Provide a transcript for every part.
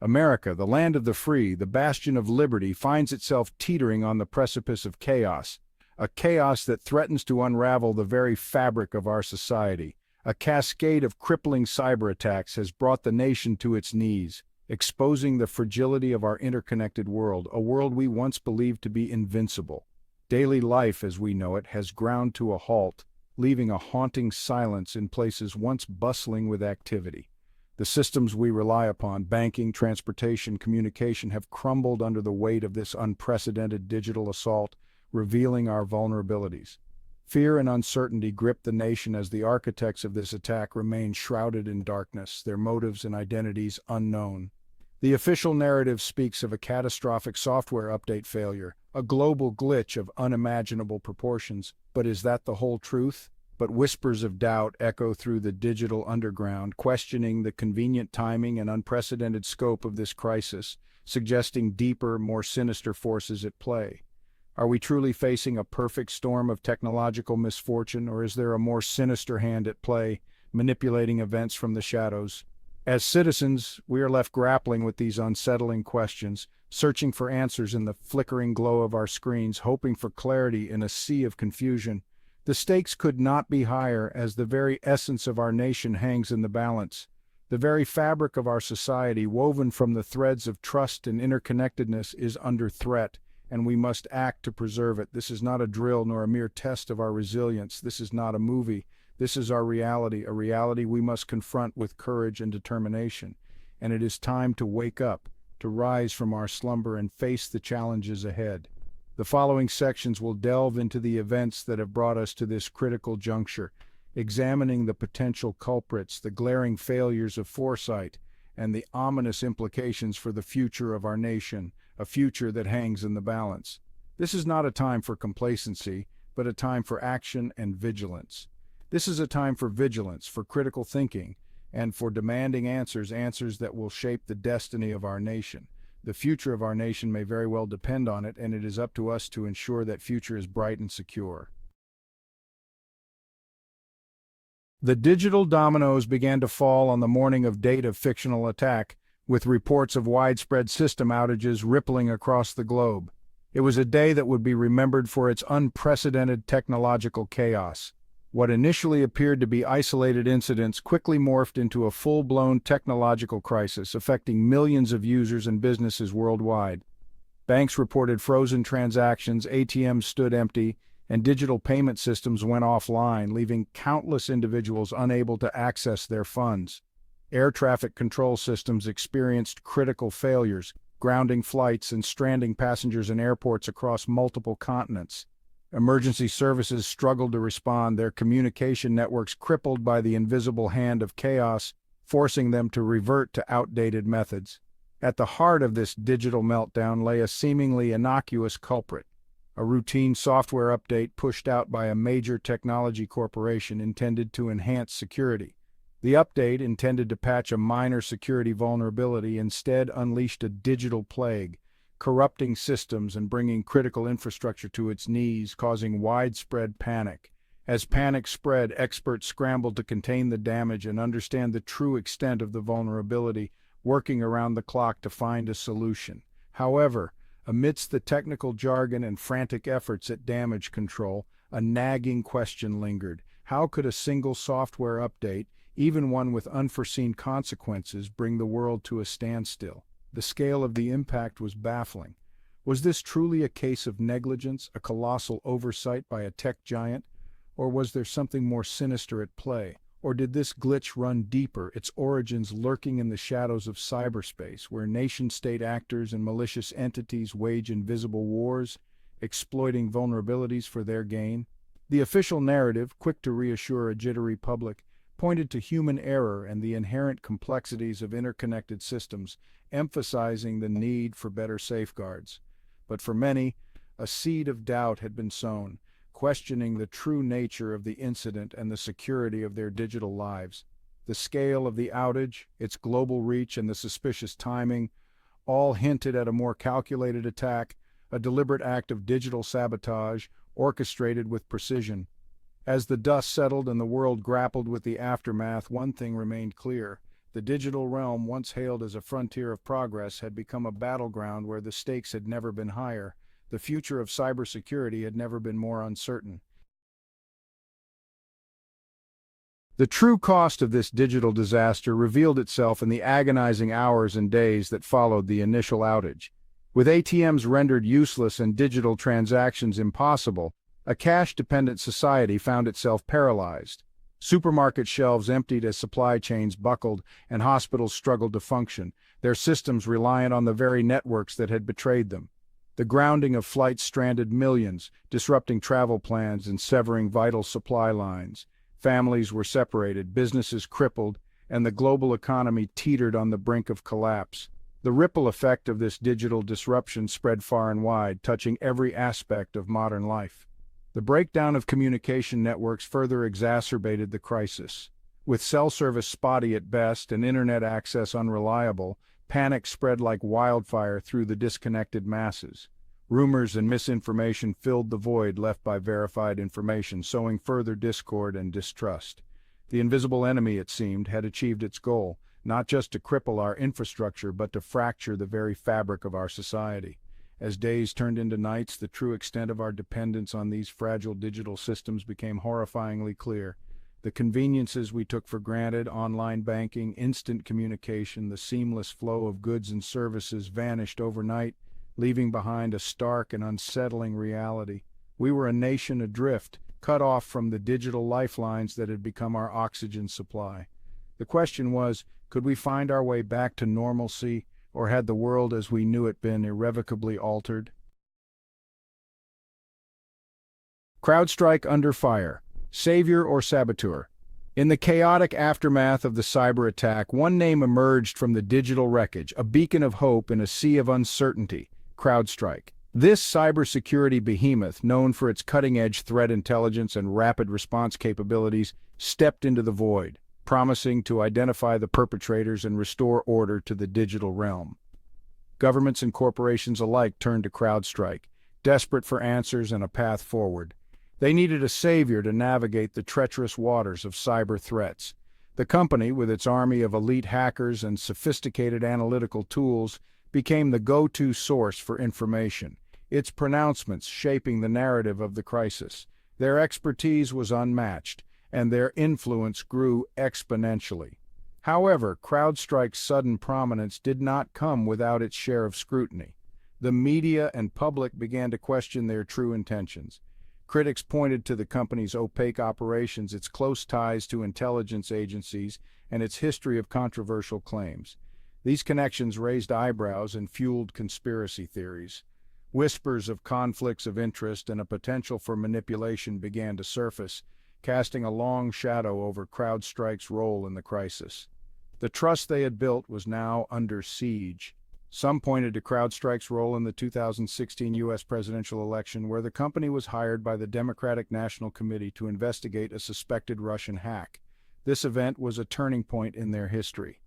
America, the land of the free, the bastion of liberty, finds itself teetering on the precipice of chaos, a chaos that threatens to unravel the very fabric of our society. A cascade of crippling cyberattacks has brought the nation to its knees, exposing the fragility of our interconnected world, a world we once believed to be invincible. Daily life, as we know it, has ground to a halt, leaving a haunting silence in places once bustling with activity. The systems we rely upon, banking, transportation, communication, have crumbled under the weight of this unprecedented digital assault, revealing our vulnerabilities. Fear and uncertainty grip the nation as the architects of this attack remain shrouded in darkness, their motives and identities unknown. The official narrative speaks of a catastrophic software update failure, a global glitch of unimaginable proportions, but is that the whole truth? But whispers of doubt echo through the digital underground, questioning the convenient timing and unprecedented scope of this crisis, suggesting deeper, more sinister forces at play. Are we truly facing a perfect storm of technological misfortune, or is there a more sinister hand at play, manipulating events from the shadows? As citizens, we are left grappling with these unsettling questions, searching for answers in the flickering glow of our screens, hoping for clarity in a sea of confusion. The stakes could not be higher, as the very essence of our nation hangs in the balance. The very fabric of our society, woven from the threads of trust and interconnectedness, is under threat, and we must act to preserve it. This is not a drill nor a mere test of our resilience. This is not a movie. This is our reality, a reality we must confront with courage and determination. And it is time to wake up, to rise from our slumber and face the challenges ahead. The following sections will delve into the events that have brought us to this critical juncture, examining the potential culprits, the glaring failures of foresight, and the ominous implications for the future of our nation, a future that hangs in the balance. This is not a time for complacency, but a time for action and vigilance. This is a time for vigilance, for critical thinking, and for demanding answers that will shape the destiny of our nation. The future of our nation may very well depend on it, and it is up to us to ensure that future is bright and secure. The digital dominoes began to fall on the morning of date of fictional attack, with reports of widespread system outages rippling across the globe. It was a day that would be remembered for its unprecedented technological chaos. What initially appeared to be isolated incidents quickly morphed into a full-blown technological crisis affecting millions of users and businesses worldwide. Banks reported frozen transactions, ATMs stood empty, and digital payment systems went offline, leaving countless individuals unable to access their funds. Air traffic control systems experienced critical failures, grounding flights and stranding passengers in airports across multiple continents. Emergency services struggled to respond, their communication networks crippled by the invisible hand of chaos, forcing them to revert to outdated methods. At the heart of this digital meltdown lay a seemingly innocuous culprit, a routine software update pushed out by a major technology corporation intended to enhance security. The update, intended to patch a minor security vulnerability, instead unleashed a digital plague, corrupting systems and bringing critical infrastructure to its knees, causing widespread panic. As panic spread, experts scrambled to contain the damage and understand the true extent of the vulnerability, working around the clock to find a solution. However, amidst the technical jargon and frantic efforts at damage control, a nagging question lingered. How could a single software update, even one with unforeseen consequences, bring the world to a standstill? The scale of the impact was baffling. Was this truly a case of negligence, a colossal oversight by a tech giant? Or was there something more sinister at play? Or did this glitch run deeper, its origins lurking in the shadows of cyberspace, where nation-state actors and malicious entities wage invisible wars, exploiting vulnerabilities for their gain? The official narrative, quick to reassure a jittery public, pointed to human error and the inherent complexities of interconnected systems, emphasizing the need for better safeguards. But for many, a seed of doubt had been sown, questioning the true nature of the incident and the security of their digital lives. The scale of the outage, its global reach, and the suspicious timing all hinted at a more calculated attack, a deliberate act of digital sabotage, orchestrated with precision. As the dust settled and the world grappled with the aftermath, one thing remained clear. The digital realm, once hailed as a frontier of progress, had become a battleground where the stakes had never been higher. The future of cybersecurity had never been more uncertain. The true cost of this digital disaster revealed itself in the agonizing hours and days that followed the initial outage. With ATMs rendered useless and digital transactions impossible, a cash-dependent society found itself paralyzed. Supermarket shelves emptied as supply chains buckled and hospitals struggled to function, their systems reliant on the very networks that had betrayed them. The grounding of flights stranded millions, disrupting travel plans and severing vital supply lines. Families were separated, businesses crippled, and the global economy teetered on the brink of collapse. The ripple effect of this digital disruption spread far and wide, touching every aspect of modern life. The breakdown of communication networks further exacerbated the crisis. With cell service spotty at best and internet access unreliable, panic spread like wildfire through the disconnected masses. Rumors and misinformation filled the void left by verified information, sowing further discord and distrust. The invisible enemy, it seemed, had achieved its goal, not just to cripple our infrastructure, but to fracture the very fabric of our society. As days turned into nights, the true extent of our dependence on these fragile digital systems became horrifyingly clear. The conveniences we took for granted, online banking, instant communication, the seamless flow of goods and services vanished overnight, leaving behind a stark and unsettling reality. We were a nation adrift, cut off from the digital lifelines that had become our oxygen supply. The question was, could we find our way back to normalcy, or had the world as we knew it been irrevocably altered? CrowdStrike under fire. Savior or saboteur? In the chaotic aftermath of the cyber attack, one name emerged from the digital wreckage, a beacon of hope in a sea of uncertainty: CrowdStrike. This cybersecurity behemoth, known for its cutting-edge threat intelligence and rapid response capabilities, stepped into the void, promising to identify the perpetrators and restore order to the digital realm. Governments and corporations alike turned to CrowdStrike, desperate for answers and a path forward. They needed a savior to navigate the treacherous waters of cyber threats. The company, with its army of elite hackers and sophisticated analytical tools, became the go-to source for information, its pronouncements shaping the narrative of the crisis. Their expertise was unmatched, and their influence grew exponentially. However, CrowdStrike's sudden prominence did not come without its share of scrutiny. The media and public began to question their true intentions. Critics pointed to the company's opaque operations, its close ties to intelligence agencies, and its history of controversial claims. These connections raised eyebrows and fueled conspiracy theories. Whispers of conflicts of interest and a potential for manipulation began to surface, casting a long shadow over CrowdStrike's role in the crisis. The trust they had built was now under siege. Some pointed to CrowdStrike's role in the 2016 U.S. presidential election, where the company was hired by the Democratic National Committee to investigate a suspected Russian hack. This event was a turning point in their history.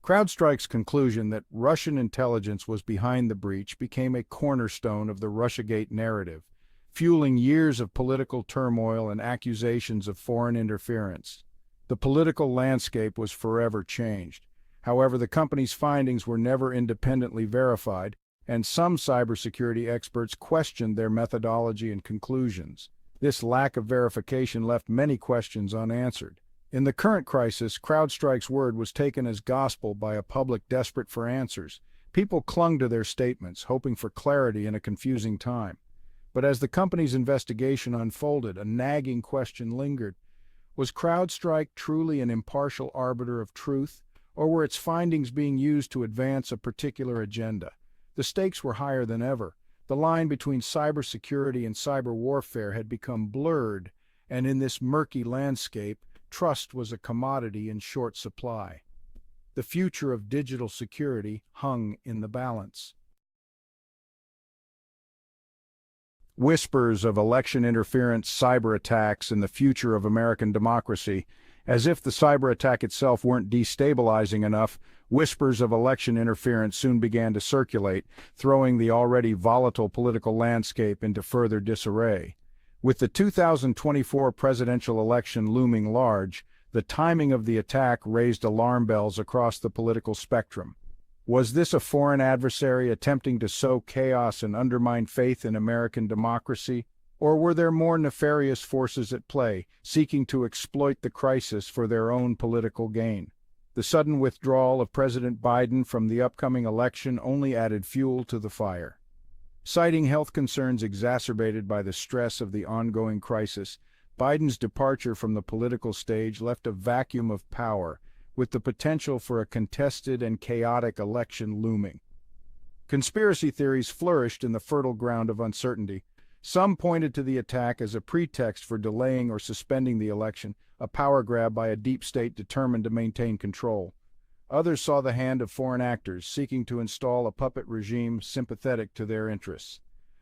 CrowdStrike's conclusion that Russian intelligence was behind the breach became a cornerstone of the Russiagate narrative, fueling years of political turmoil and accusations of foreign interference. The political landscape was forever changed. However, the company's findings were never independently verified, and some cybersecurity experts questioned their methodology and conclusions. This lack of verification left many questions unanswered. In the current crisis, CrowdStrike's word was taken as gospel by a public desperate for answers. People clung to their statements, hoping for clarity in a confusing time. But as the company's investigation unfolded, a nagging question lingered. Was CrowdStrike truly an impartial arbiter of truth, or were its findings being used to advance a particular agenda? The stakes were higher than ever. The line between cybersecurity and cyber warfare had become blurred, and in this murky landscape, trust was a commodity in short supply. The future of digital security hung in the balance. Whispers of election interference, cyber attacks, and the future of American democracy. As if the cyber attack itself weren't destabilizing enough, whispers of election interference soon began to circulate, throwing the already volatile political landscape into further disarray. With the 2024 presidential election looming large, The timing of the attack raised alarm bells across the political spectrum. Was this a foreign adversary attempting to sow chaos and undermine faith in American democracy, or were there more nefarious forces at play, seeking to exploit the crisis for their own political gain? The sudden withdrawal of President Biden from the upcoming election only added fuel to the fire. Citing health concerns exacerbated by the stress of the ongoing crisis, Biden's departure from the political stage left a vacuum of power, with the potential for a contested and chaotic election looming. Conspiracy theories flourished in the fertile ground of uncertainty. Some pointed to the attack as a pretext for delaying or suspending the election, a power grab by a deep state determined to maintain control. Others saw the hand of foreign actors seeking to install a puppet regime sympathetic to their interests.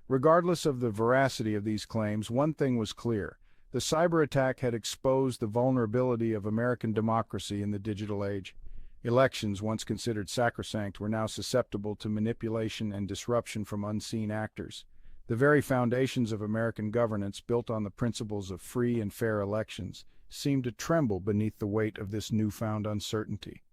Regardless of the veracity of these claims, one thing was clear. The cyber attack had exposed the vulnerability of American democracy in the digital age. Elections, once considered sacrosanct, were now susceptible to manipulation and disruption from unseen actors. The very foundations of American governance, built on the principles of free and fair elections, seemed to tremble beneath the weight of this newfound uncertainty.